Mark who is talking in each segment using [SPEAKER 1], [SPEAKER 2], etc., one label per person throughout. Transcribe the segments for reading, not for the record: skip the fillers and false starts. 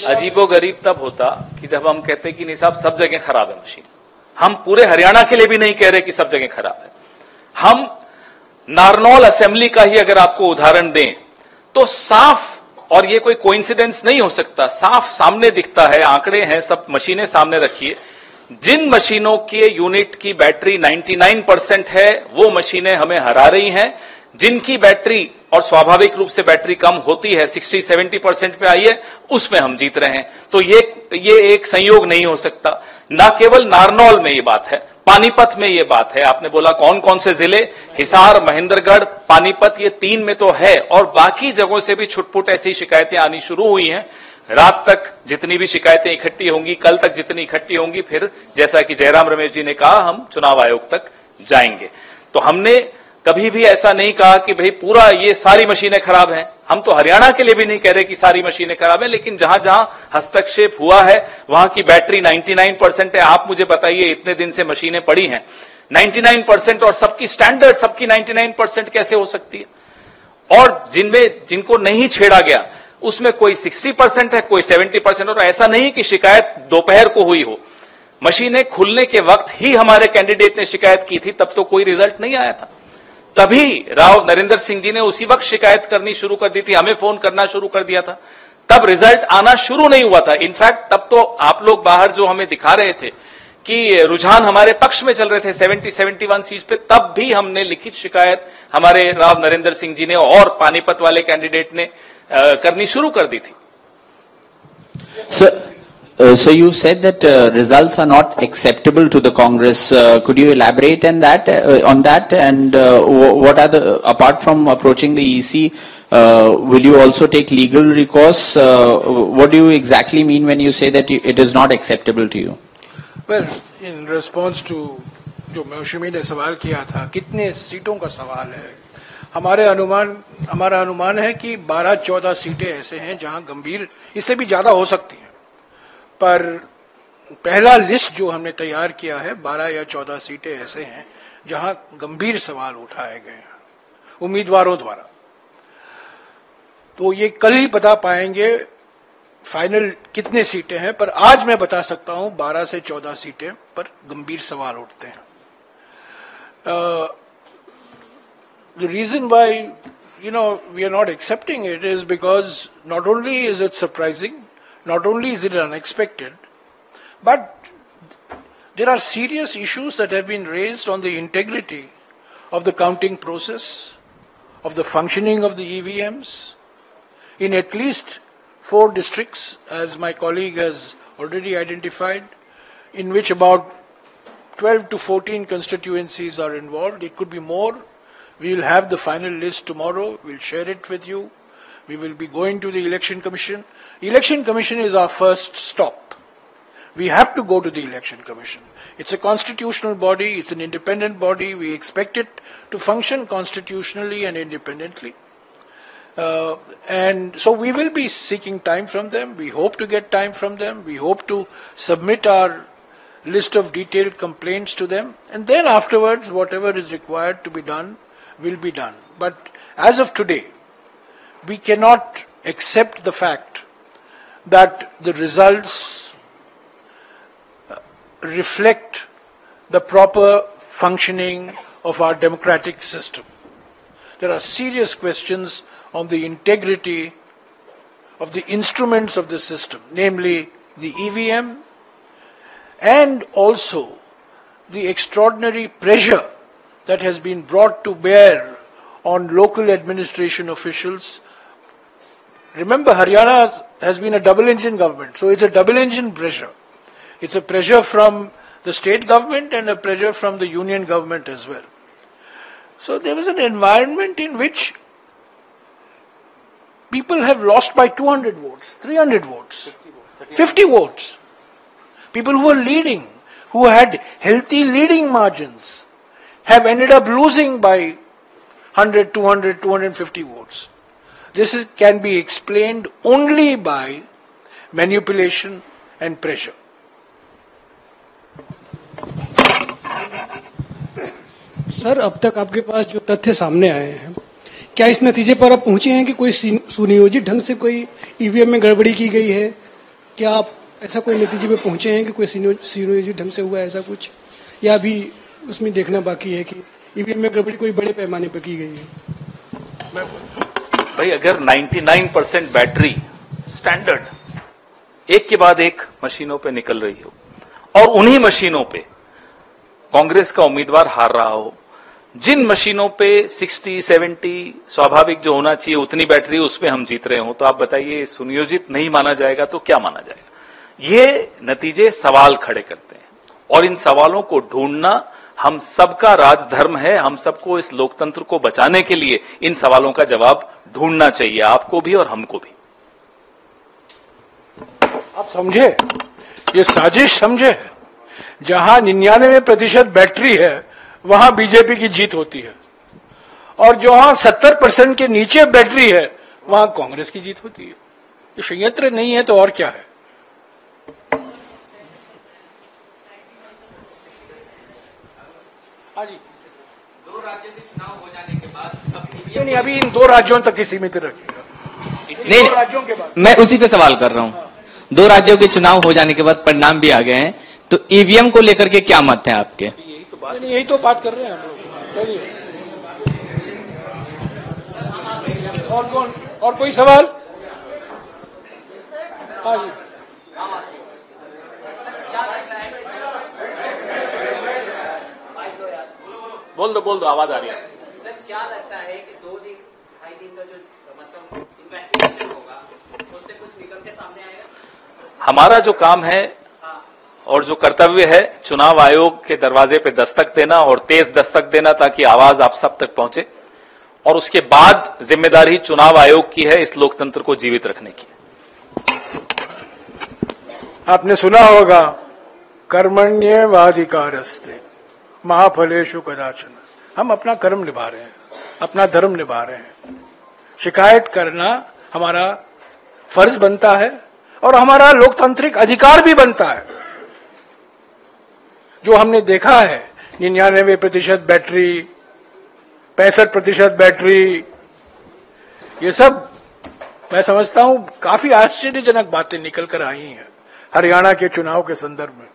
[SPEAKER 1] अजीबोगरीब तब होता कि जब हम कहते कि नहीं साहब सब जगह खराब है मशीन। हम पूरे हरियाणा के लिए भी नहीं कह रहे कि सब जगह खराब है। हम नारनौल असेंबली का ही अगर आपको उदाहरण दें तो साफ, और ये कोई कोइंसिडेंस नहीं हो सकता, साफ सामने दिखता है, आंकड़े हैं, सब मशीनें सामने रखिए। जिन मशीनों के यूनिट की बैटरी 99% है वो मशीनें हमें हरा रही हैं। जिनकी बैटरी, और स्वाभाविक रूप से बैटरी कम होती है, 60-70% पे आई है, उसमें हम जीत रहे हैं। तो ये एक संयोग नहीं हो सकता। ना केवल नारनौल में ये बात है, पानीपत में ये बात है। आपने बोला कौन कौन से जिले, हिसार, महेंद्रगढ़, पानीपत, ये 3 में तो है, और बाकी जगहों से भी छुटपुट ऐसी शिकायतें आनी शुरू हुई हैं। रात तक जितनी भी शिकायतें इकट्ठी होंगी, कल तक जितनी इकट्ठी होंगी, फिर जैसा कि जयराम रमेश जी ने कहा, हम चुनाव आयोग तक जाएंगे। तो हमने कभी भी ऐसा नहीं कहा कि भाई पूरा ये सारी मशीनें खराब हैं। हम तो हरियाणा के लिए भी नहीं कह रहे कि सारी मशीनें खराब हैं, लेकिन जहां जहां हस्तक्षेप हुआ है वहां की बैटरी 99% है। आप मुझे बताइए, इतने दिन से मशीनें पड़ी हैं, 99% और सबकी स्टैंडर्ड, सबकी 99% कैसे हो सकती है? और जिनको नहीं छेड़ा गया उसमें कोई 60% है, कोई 70%। और ऐसा नहीं कि शिकायत दोपहर को हुई हो, मशीनें खुलने के वक्त ही हमारे कैंडिडेट ने शिकायत की थी, तब तो कोई रिजल्ट नहीं आया था। तभी राव नरेंद्र सिंह जी ने उसी वक्त शिकायत करनी शुरू कर दी थी, हमें फोन करना शुरू कर दिया था, तब रिजल्ट आना शुरू नहीं हुआ था। इनफैक्ट तब तो आप लोग बाहर जो हमें दिखा रहे थे कि रुझान हमारे पक्ष में चल रहे थे 70-71 सीट पे, तब भी हमने लिखित शिकायत हमारे राव नरेंद्र सिंह जी ने और पानीपत वाले कैंडिडेट ने करनी शुरू कर दी थी।
[SPEAKER 2] So you said that results are not acceptable to the Congress. Could you elaborate on that? And what are the, apart from approaching the EC, will you also take legal recourse? What do you exactly mean when you say that it is not acceptable to you?
[SPEAKER 3] Well, in response to जो मौसमी ने सवाल किया था, कितने सीटों का सवाल है, हमारा अनुमान है कि 12-14 सीटें ऐसे हैं जहां गंभीर, इससे भी ज्यादा हो सकती हैं, पर पहला लिस्ट जो हमने तैयार किया है 12 या 14 सीटें ऐसे हैं जहां गंभीर सवाल उठाए गए हैं उम्मीदवारों द्वारा। तो ये कल ही बता पाएंगे फाइनल कितने सीटें हैं, पर आज मैं बता सकता हूं 12 से 14 सीटें पर गंभीर सवाल उठते हैं। The reason why we are not accepting it is because not only is it surprising, not only is it unexpected, but there are serious issues that have been raised on the integrity of the counting process, of the functioning of the EVMs in at least 4 districts, as my colleague has already identified, in which about 12 to 14 constituencies are involved. It could be more. We will have the final list tomorrow. We'll share it with you. We will be going to the Election Commission. Election Commission is our first stop. We have to go to the Election Commission. It's a constitutional body. It's an independent body. We expect it to function constitutionally and independently. And so we will be seeking time from them. We hope to get time from them. We hope to submit our list of detailed complaints to them. And then afterwards, whatever is required to be done will be done. But as of today, we cannot accept the fact that the results reflect the proper functioning of our democratic system. There are serious questions on the integrity of the instruments of the system, namely the EVM, and also the extraordinary pressure that has been brought to bear on local administration officials. Remember, Haryana has been a double-engine government, so it's a double-engine pressure. It's a pressure from the state government and a pressure from the union government as well. So there was an environment in which people have lost by 200 votes, 300 votes, 50 votes. People who were leading, who had healthy leading margins, have ended up losing by 100, 200, 250 votes. This can be explained only by manipulation and pressure.
[SPEAKER 4] Sir, अब तक आपके पास जो तथ्य सामने आए हैं, क्या इस नतीजे पर आप पहुंचे हैं कि कोई सुनियोजित ढंग से कोई ईवीएम में गड़बड़ी की गई है, क्या आप ऐसा कोई नतीजे पे पहुंचे हैं कि कोई सीनियोरिटी ढंग से हुआ है ऐसा कुछ, या अभी उसमें देखना बाकी है कि ईवीएम में गड़बड़ी कोई बड़े पैमाने पर की गई है?
[SPEAKER 1] भाई अगर 99% बैटरी स्टैंडर्ड एक के बाद एक मशीनों पे निकल रही हो और उन्हीं मशीनों पे कांग्रेस का उम्मीदवार हार रहा हो, जिन मशीनों पे 60-70 स्वाभाविक जो होना चाहिए उतनी बैटरी उस पे हम जीत रहे हो, तो आप बताइए सुनियोजित नहीं माना जाएगा तो क्या माना जाएगा? ये नतीजे सवाल खड़े करते हैं और इन सवालों को ढूंढना हम सबका राजधर्म है। हम सबको इस लोकतंत्र को बचाने के लिए इन सवालों का जवाब ढूंढना चाहिए, आपको भी और हमको भी।
[SPEAKER 3] आप समझे, ये साजिश समझे, जहां 99% बैटरी है वहां बीजेपी की जीत होती है और जहां 70% के नीचे बैटरी है वहां कांग्रेस की जीत होती है। ये संयंत्र नहीं है तो और क्या है? हाँ जी,
[SPEAKER 2] 2 राज्यों के चुनाव हो जाने के बाद
[SPEAKER 3] नहीं, अभी इन 2 राज्यों तक ही सीमित रखिएगा।
[SPEAKER 2] नहीं,
[SPEAKER 3] 2 राज्यों के बाद
[SPEAKER 2] मैं उसी पे सवाल कर रहा हूँ। 2 राज्यों के चुनाव हो जाने के बाद परिणाम भी आ गए हैं, तो ईवीएम को लेकर के क्या मत है आपके?
[SPEAKER 3] यही तो बात कर रहे हैं हम लोग। चलिए, और कौन, और कोई सवाल? हाँ जी,
[SPEAKER 1] बोल दो, आवाज आ रही है।
[SPEAKER 5] सर क्या लगता है कि 2-2.5 दिन का जो मतलब इन्वेस्टिगेशन होगा उससे कुछ निकल के सामने आएगा?
[SPEAKER 1] हमारा जो काम है और जो कर्तव्य है, चुनाव आयोग के दरवाजे पे दस्तक देना और तेज दस्तक देना ताकि आवाज आप सब तक पहुंचे, और उसके बाद जिम्मेदारी चुनाव आयोग की है इस लोकतंत्र को जीवित रखने की।
[SPEAKER 3] आपने सुना होगा, कर्मण्येवाधिकारस्ते महाफलेषु कदाचन। हम अपना कर्म निभा रहे हैं, अपना धर्म निभा रहे हैं। शिकायत करना हमारा फर्ज बनता है और हमारा लोकतांत्रिक अधिकार भी बनता है। जो हमने देखा है 99% बैटरी, 65% बैटरी, ये सब मैं समझता हूं काफी आश्चर्यजनक बातें निकल कर आई हैं हरियाणा के चुनाव के संदर्भ में।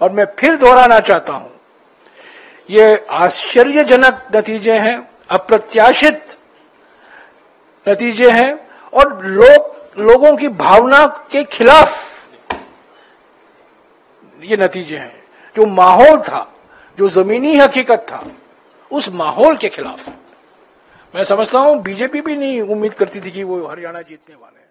[SPEAKER 3] और मैं फिर दोहराना चाहता हूं, ये आश्चर्यजनक नतीजे हैं, अप्रत्याशित नतीजे हैं और लोगों की भावना के खिलाफ ये नतीजे हैं। जो माहौल था, जो जमीनी हकीकत था, उस माहौल के खिलाफ। मैं समझता हूं बीजेपी भी नहीं उम्मीद करती थी कि वो हरियाणा जीतने वाले हैं।